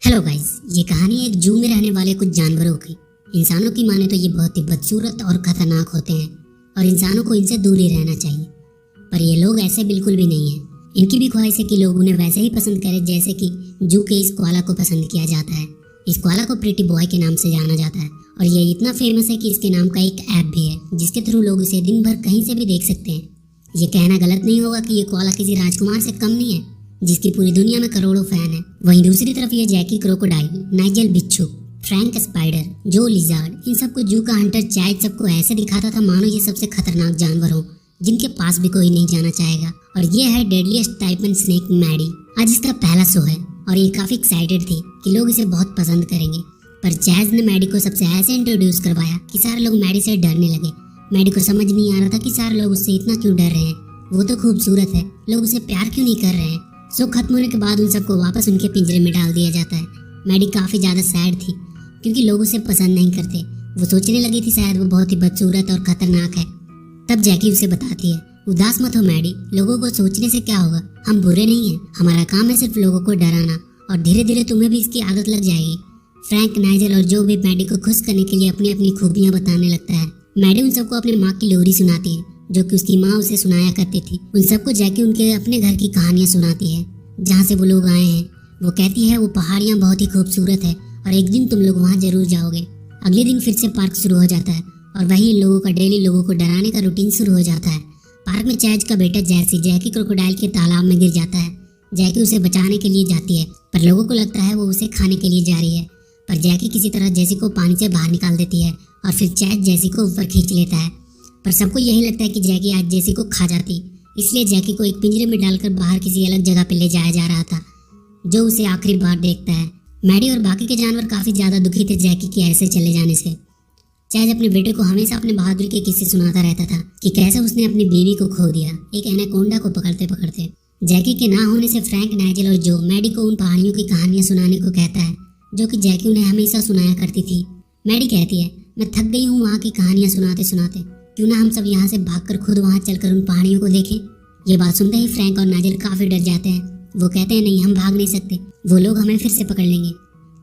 Hello guys, ये कहानी एक जू में रहने वाले कुछ जानवरों की। इंसानों की माने तो ये बहुत ही बदसूरत और खतरनाक होते हैं और इंसानों को इनसे दूर ही रहना चाहिए। पर ये लोग ऐसे बिल्कुल भी नहीं हैं। इनकी भी ख्वाहिश है कि लोग उन्हें वैसे ही पसंद करें जैसे कि जू के इस कोआला को पसंद किया जाता है। इस कोआला को प्रीटी बॉय के नाम से जाना जाता है और ये इतना फेमस है कि इसके नाम का एक ऐप भी है जिसके थ्रू लोग इसे दिन भर कहीं से भी देख सकते हैं। ये कहना गलत नहीं होगा कि ये कोआला किसी राजकुमार से कम नहीं है जिसकी पूरी दुनिया में करोड़ों फैन है। वहीं दूसरी तरफ ये जैकी क्रोकोडाइल, नाइजल बिच्छू, फ्रैंक स्पाइडर, जो लिजार्ड, इन सबको जू का हंटर चैड सबको ऐसे दिखाता था मानो ये सबसे खतरनाक जानवर हो जिनके पास भी कोई नहीं जाना चाहेगा। और ये है डेडलीस्ट टाइपन स्नेक मैडी। आज इसका पहला शो है और ये काफी एक्साइटेड थी कि लोग इसे बहुत पसंद करेंगे। पर जैज ने मैडी को सबसे ऐसे इंट्रोड्यूस करवाया कि सारे लोग मैडी से डरने लगे। मैडी को समझ नहीं आ रहा था कि सारे लोग उससे इतना क्यों डर रहे हैं। वो तो खूबसूरत है, लोग उसे प्यार क्यों नहीं कर रहे हैं। शो खत्म होने के बाद उन सबको वापस उनके पिंजरे में डाल दिया जाता है। मैडी काफी ज्यादा सैड थी क्योंकि लोग उसे पसंद नहीं करते। वो सोचने लगी थी शायद वो बहुत ही बदसूरत और खतरनाक है। तब जैकी उसे बताती है, उदास मत हो मैडी, लोगों को सोचने से क्या होगा, हम बुरे नहीं हैं, हमारा काम है सिर्फ लोगों को डराना और धीरे धीरे तुम्हें भी इसकी आदत लग जाएगी। फ्रैंक, नाइजल और जो भी मैडी को खुश करने के लिए अपनी अपनी खूबियां बताने लगता है। मैडी उन सबको अपनी माँ की लोरी सुनाती है जो कि उसकी माँ उसे सुनाया करती थी। उन सबको जैकी उनके अपने घर की कहानियां सुनाती है जहाँ से वो लोग आए हैं। वो कहती है वो पहाड़ियाँ बहुत ही खूबसूरत है और एक दिन तुम लोग वहाँ जरूर जाओगे। अगले दिन फिर से पार्क शुरू हो जाता है और वही लोगों का डेली लोगों को डराने का रूटीन शुरू हो जाता है। पार्क में चैज का बेटा जैसी जैकी क्रोकोडाइल के तालाब में गिर जाता है। जैकी उसे बचाने के लिए जाती है पर लोगों को लगता है वो उसे खाने के लिए जा रही है। पर जैकी किसी तरह जैसी को पानी से बाहर निकाल देती है और फिर चैज जैसी को ऊपर खींच लेता है। पर सबको यही लगता है कि जैकी आज जैसी को खा जाती, इसलिए जैकी को एक पिंजरे में डालकर बाहर किसी अलग जगह पे ले जाया जा रहा था जो उसे आखिरी बार देखता है। मैडी और बाकी के जानवर काफी ज्यादा दुखी थे जैकी के ऐसे चले जाने से। चैज अपने बेटे को हमेशा अपने बहादुरी के किस्से सुनाता रहता था कि कैसे उसने अपनी बीवी को खो दिया एक एनाकोंडा को पकड़ते पकड़ते। जैकी के ना होने से फ्रैंक, नाइजल और जो मैडी को उन पहाड़ियों की कहानियां सुनाने को कहता है जो कि जैकी उन्हें हमेशा सुनाया करती थी। मैडी कहती है, मैं थक गई हूँ वहाँ की कहानियां सुनाते सुनाते, क्यों ना हम सब यहाँ से भागकर खुद वहाँ चलकर उन पहाड़ियों को देखें। ये बात सुनते ही फ्रैंक और नाइजल काफी डर जाते हैं। वो कहते हैं नहीं, हम भाग नहीं सकते, वो लोग हमें फिर से पकड़ लेंगे।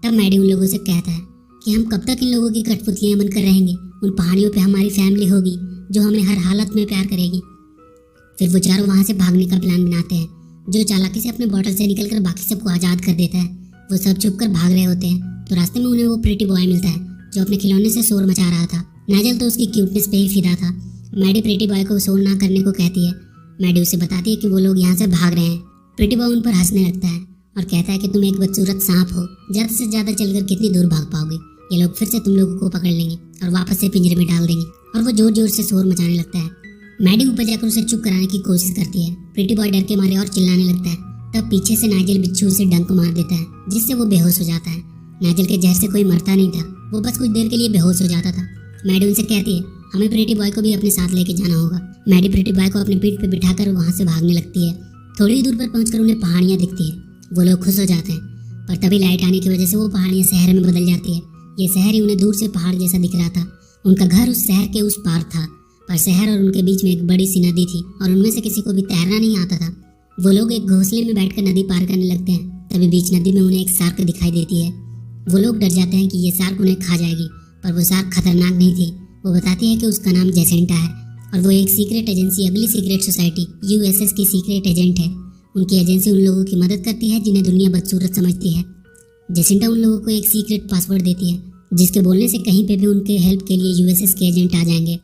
तब मैडी उन लोगों से कहता है कि हम कब तक इन लोगों की कठपुतलियां बनकर रहेंगे। उन पहाड़ियों पे हमारी फैमिली होगी जो हमें हर हालत में प्यार करेगी। फिर वो चारों वहाँ से भागने का प्लान बनाते हैं। जो चालाकी से अपने बॉटल से निकलकर बाकी सबको आज़ाद कर देता है। वो सब छुपकर भाग रहे होते हैं तो रास्ते में उन्हें वो प्रीटी बॉय मिलता है जो अपने खिलौने से शोर मचा रहा था। नाइजल तो उसकी क्यूटनेस पे ही फिदा था। मैडी प्रीटी बॉय को शोर ना करने को कहती है। मैडी उसे बताती है कि वो लोग यहाँ से भाग रहे हैं। प्रीटी बॉय उन पर हंसने लगता है और कहता है कि तुम एक बदसूरत सांप हो, ज़्यादा से ज़्यादा चलकर कितनी दूर भाग पाओगे। ये लोग फिर से तुम लोगों को पकड़ लेंगे और वापस से पिंजरे में डाल देंगे। और वो जोर जोर से शोर मचाने लगता है। मैडी ऊपर जाकर उसे चुप कराने की कोशिश करती है। प्रीटी बॉय डर के मारे और चिल्लाने लगता है। तब पीछे से नाइजल बिच्छू से डंक मार देता है जिससे वो बेहोश हो जाता है। नाइजल के जहर से कोई मरता नहीं था, वो बस कुछ देर के लिए बेहोश हो जाता था। मैडी उनसे कहती है हमें प्रीटी बॉय को भी अपने साथ लेके जाना होगा। मैडी प्रीटी बॉय को अपनी पीठ पे बिठाकर वहाँ से भागने लगती है। थोड़ी दूर पर पहुंचकर उन्हें पहाड़ियाँ दिखती है। वो लोग खुश हो जाते हैं पर तभी लाइट आने की वजह से वो पहाड़ियाँ शहर में बदल जाती है। ये शहर ही उन्हें दूर से पहाड़ जैसा दिख रहा था। उनका घर उस शहर के उस पार था पर शहर और उनके बीच में एक बड़ी सी नदी थी और उनमें से किसी को भी तैरना नहीं आता था। वो लोग एक घोंसले में बैठकर नदी पार करने लगते हैं। तभी बीच नदी में उन्हें एक शार्क दिखाई देती है। वो लोग डर जाते हैं कि ये शार्क उन्हें खा जाएगी पर वो शार्क खतरनाक नहीं थी। वो बताती है कि उसका नाम जेसिंटा है और वो एक सीक्रेट एजेंसी अगली सीक्रेट सोसाइटी यूएसएस की सीक्रेट एजेंट है। उनकी एजेंसी उन लोगों की मदद करती है जिन्हें दुनिया बदसूरत समझती है। जेसिंटा उन लोगों को एक सीक्रेट पासवर्ड देती है जिसके बोलने से कहीं पे भी उनके हेल्प के लिए यूएसएस के एजेंट आ जाएंगे।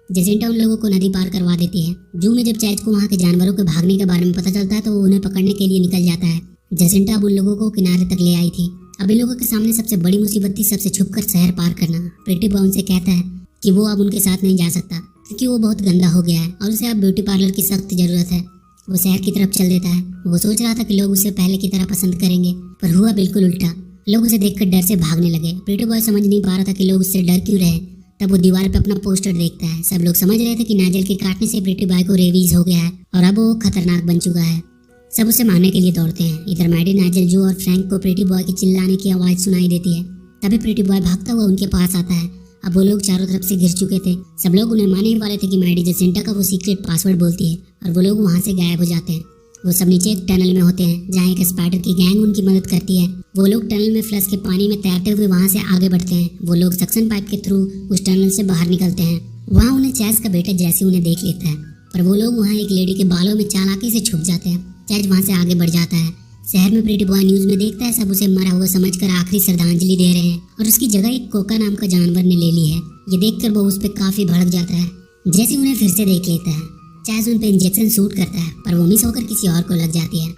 जेसिंटा उन लोगों को नदी पार करवा देती है। जू में जब चैज को वहाँ के जानवरों के भागने के बारे में पता चलता है तो वो उन्हें पकड़ने के लिए निकल जाता है। जेसिंटा अब उन लोगों को किनारे तक ले आई थी। अब इन लोगों के सामने सबसे बड़ी मुसीबत थी सबसे छुपकर शहर पार करना। प्रीटी बॉय उनसे कहता है कि वो अब उनके साथ नहीं जा सकता क्योंकि वो बहुत गंदा हो गया है और उसे अब ब्यूटी पार्लर की सख्त जरूरत है। वो शहर की तरफ चल देता है। वो सोच रहा था कि लोग उसे पहले की तरह पसंद करेंगे पर हुआ बिल्कुल उल्टा। लोग उसे देखकर डर से भागने लगे। प्रीटी बॉय समझ नहीं पा रहा था कि लोग उससे डर क्यों रहे। तब वो दीवार पे अपना पोस्टर देखता है। सब लोग समझ रहे थे कि नाइजल के काटने से प्रीटी बॉय को रेबीज हो गया है और अब वो खतरनाक बन चुका है। सब उसे मारने के लिए दौड़ते हैं। इधर मैडी, नाइजल, जो और फ्रैंक को प्रीटी बॉय की चिल्लाने की आवाज़ सुनाई देती है। तभी प्रीटी बॉय भागता हुआ उनके पास आता है। अब वो लोग चारों तरफ से घिर चुके थे। सब लोग उन्हें मानने ही वाले थे कि मैडी जेसिंटा का वो सीक्रेट पासवर्ड बोलती है और वो लोग वहाँ से गायब हो जाते हैं। वो सब नीचे एक टनल में होते हैं जहाँ एक स्पाइडर की गैंग उनकी मदद करती है। वो लोग टनल में फ्लश के पानी में तैरते हुए वहाँ से आगे बढ़ते हैं। वो लोग सक्शन पाइप के थ्रू उस टनल से बाहर निकलते हैं। वहाँ उन्हें चैज का बेटा जैसी उन्हें देख लेता है, पर वो लोग वहाँ एक लेडी के बालों में चालाकी से छुप जाते हैं। चैज वहाँ से आगे बढ़ जाता है। शहर में प्रीटी बॉय न्यूज में देखता है सब उसे मरा हुआ समझकर आखिरी श्रद्धांजलि दे रहे हैं और उसकी जगह एक कोका नाम का जानवर ने ले ली है। ये देखकर वो उस पर काफी भड़क जाता है। जैसे उन्हें फिर से देख लेता है, चैज उन पे इंजेक्शन शूट करता है पर वो मिस होकर किसी और को लग जाती है।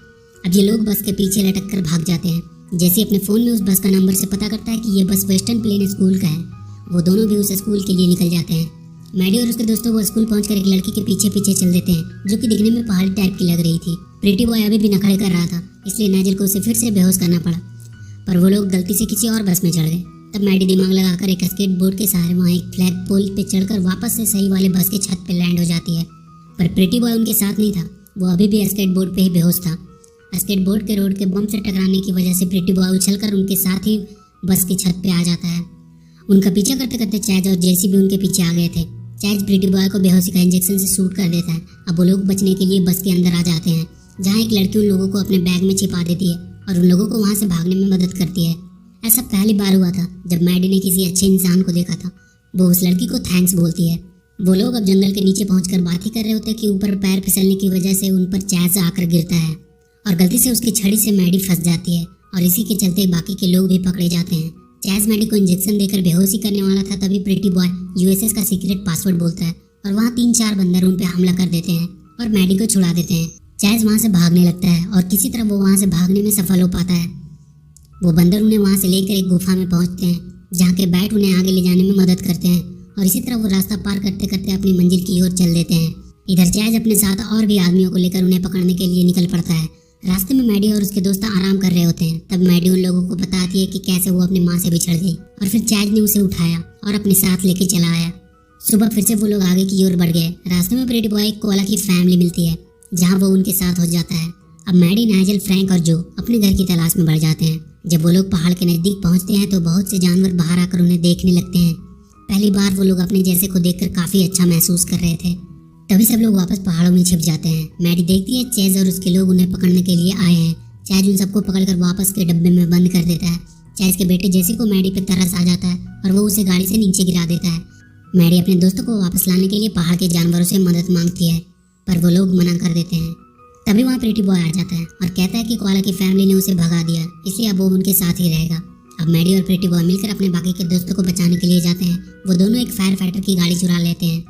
अब ये लोग बस के पीछे लटक कर भाग जाते हैं। जैसे अपने फोन में उस बस का नंबर से पता करता है कि ये बस वेस्टर्न प्लेन स्कूल का है, वो दोनों भी उस स्कूल के लिए निकल जाते हैं। मैडी और उसके दोस्तों वो स्कूल पहुंचकर एक लड़की के पीछे पीछे चल देते हैं जो कि दिखने में पहाड़ी टाइप की लग रही थी। प्रीटी बॉय अभी भी नखड़े कर रहा था, इसलिए नाइजेल को उसे फिर से बेहोश करना पड़ा, पर वो लोग गलती से किसी और बस में चढ़ गए। तब मैडी दिमाग लगाकर एक स्केट बोर्ड के सहारे वहाँ एक फ्लैग पोल पे चढ़कर वापस से सही वाले बस के छत पे लैंड हो जाती है। पर प्रीटी बॉय उनके साथ नहीं था, वो अभी भी स्केट बोर्ड पे ही बेहोश था। स्केट बोर्ड के रोड के बम से टकराने की वजह से प्रीटी बॉय उछलकर उनके साथ ही बस की छत पे आ जाता है। उनका पीछा करते करते चैज और जेसी भी उनके पीछे आ गए थे। चैज प्रीटी बॉय को बेहोशी का इंजेक्शन से शूट कर देता है। अब वो लोग बचने के लिए बस के अंदर आ जाते हैं जहाँ एक लड़की उन लोगों को अपने बैग में छिपा देती है और उन लोगों को वहाँ से भागने में मदद करती है। ऐसा पहली बार हुआ था जब मैडी ने किसी अच्छे इंसान को देखा था। वो उस लड़की को थैंक्स बोलती है। वो लोग अब जंगल के नीचे पहुंचकर बात ही कर रहे होते हैं कि ऊपर पैर फिसलने की वजह से उन पर चैज आकर गिरता है और गलती से उसकी छड़ी से मैडी फंस जाती है और इसी के चलते बाकी के लोग भी पकड़े जाते हैं। चैज मैडी को इंजेक्शन देकर बेहोशी करने वाला था, तभी प्रीटी बॉय यूएसएस का सीक्रेट पासवर्ड बोलता है और वहाँ 3-4 बंदर उन पे हमला कर देते हैं और मैडी को छुड़ा देते हैं। चैज वहाँ से भागने लगता है और किसी तरह वो वहाँ से भागने में सफल हो पाता है। वो बंदर उन्हें वहाँ से लेकर एक गुफा में पहुँचते हैं जहाँ के बैट उन्हें आगे ले जाने में मदद करते हैं और इसी तरह वो रास्ता पार करते करते अपनी मंजिल की ओर चल देते हैं। इधर चैज अपने साथ और भी आदमियों को लेकर उन्हें पकड़ने के लिए निकल पड़ता है। रास्ते में मैडी और उसके दोस्त आराम कर रहे होते हैं। तब मैडी उन लोगों को बताती है कि कैसे वो अपनी माँ से बिछड़ गई और फिर चैज ने उसे उठाया और अपने साथ लेके चला आया। सुबह फिर से वो लोग आगे की ओर बढ़ गए। रास्ते में प्रीटी बॉय कोला की फैमिली मिलती है जहाँ वो उनके साथ हो जाता है। अब मैडी, नाइजेल, फ्रैंक और जो अपने घर की तलाश में बढ़ जाते हैं। जब वो लोग पहाड़ के नजदीक पहुंचते हैं तो बहुत से जानवर बाहर आकर उन्हें देखने लगते हैं। पहली बार वो लोग अपने जैसे को देखकर काफी अच्छा महसूस कर रहे थे। तभी सब लोग वापस पहाड़ों में छिप जाते हैं। मैडी देखती है चैज और उसके लोग उन्हें पकड़ने के लिए आए हैं। चैज उन सबको पकड़कर वापस के डब्बे में बंद कर देता है। चैज के बेटे जैसे को मैडी पे तरस आ जाता है और वो उसे गाड़ी से नीचे गिरा देता है। मैडी अपने दोस्तों को वापस लाने के लिए पहाड़ के जानवरों से मदद मांगती है, पर वो लोग मना कर देते हैं। तभी वहाँ प्रीटी बॉय आ जाता है और कहता है कि कोआला की फैमिली ने उसे भगा दिया, इसलिए अब वो उनके साथ ही रहेगा। अब मैडी और प्रीटी बॉय मिलकर अपने बाकी के दोस्तों को बचाने के लिए जाते हैं। वो दोनों एक फायर फाइटर की गाड़ी चुरा लेते हैं।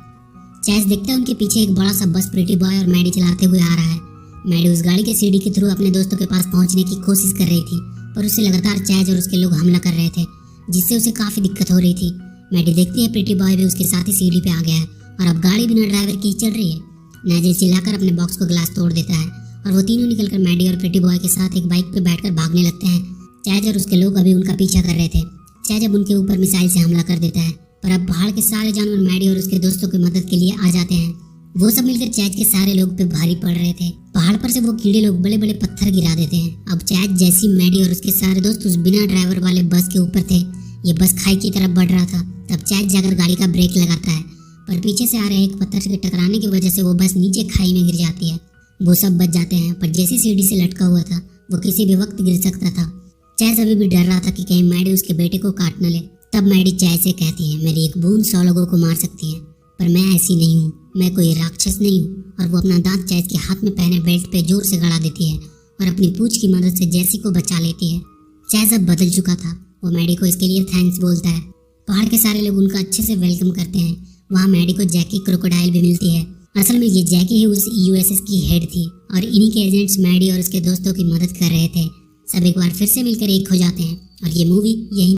चैज देखता है उनके पीछे एक बड़ा सा बस प्रीटी बॉय और मैडी चलाते हुए आ रहा है। मैडी उस गाड़ी के सीढ़ी के थ्रू अपने दोस्तों के पास पहुंचने की कोशिश कर रही थी, पर उसे लगातार चैज और उसके लोग हमला कर रहे थे, जिससे उसे काफी दिक्कत हो रही थी। मैडी देखती है प्रीटी बॉय भी उसके साथ ही सीढ़ी पे आ गया है और अब गाड़ी बिना ड्राइवर की चल रही है। नाइजेल चिल्लाकर अपने बॉक्स को ग्लास तोड़ देता है और वो तीनों निकलकर मैडी और प्रीटी बॉय के साथ एक बाइक पे बैठकर भागने लगते हैं। चैज और उसके लोग अभी उनका पीछा कर रहे थे। चैज अब उनके ऊपर मिसाइल से हमला कर देता है, पर अब पहाड़ के सारे जानवर मैडी और उसके दोस्तों की मदद के लिए आ जाते हैं। वो सब मिलकर चैज के सारे लोग पे भारी पड़ रहे थे। पहाड़ पर से वो कीड़े लोग बड़े बड़े पत्थर गिरा देते हैं। अब चैज, जैसी, मैडी और उसके सारे दोस्त उस बिना ड्राइवर वाले बस के ऊपर थे। ये बस खाई की तरफ बढ़ रहा था। तब चैज जाकर गाड़ी का ब्रेक लगाता है, पर पीछे से आ रहे एक पत्थर से टकराने की वजह से वो बस नीचे खाई में गिर जाती है। वो सब बच जाते हैं, पर जैसी सीढ़ी से लटका हुआ था वो किसी भी वक्त गिर सकता था। चैज अभी भी डर रहा था कि कहीं मैडी उसके बेटे को काट न ले। तब मैडी चैज से कहती है, मेरी एक बूंद 100 लोगों को मार सकती है, पर मैं ऐसी नहीं हूँ, मैं कोई राक्षस नहीं हूँ। और वो अपना दांत चैज के हाथ में पहने बेल्ट पे जोर से गड़ा देती है और अपनी पूंछ की मदद से जैसी को बचा लेती है। चैज अब बदल चुका था। वो मैडी को इसके लिए थैंक्स बोलता है। पहाड़ के सारे लोग उनका अच्छे से वेलकम करते हैं। वहाँ मैडी को जैकी क्रोकोडाइल भी मिलती है। असल में ये जैकी ही उस यूएसएस की हेड थी और इन्हीं के एजेंट्स मैडी और उसके दोस्तों की मदद कर रहे थे। सब एक बार फिर से मिलकर एक हो जाते हैं और ये मूवी यहीं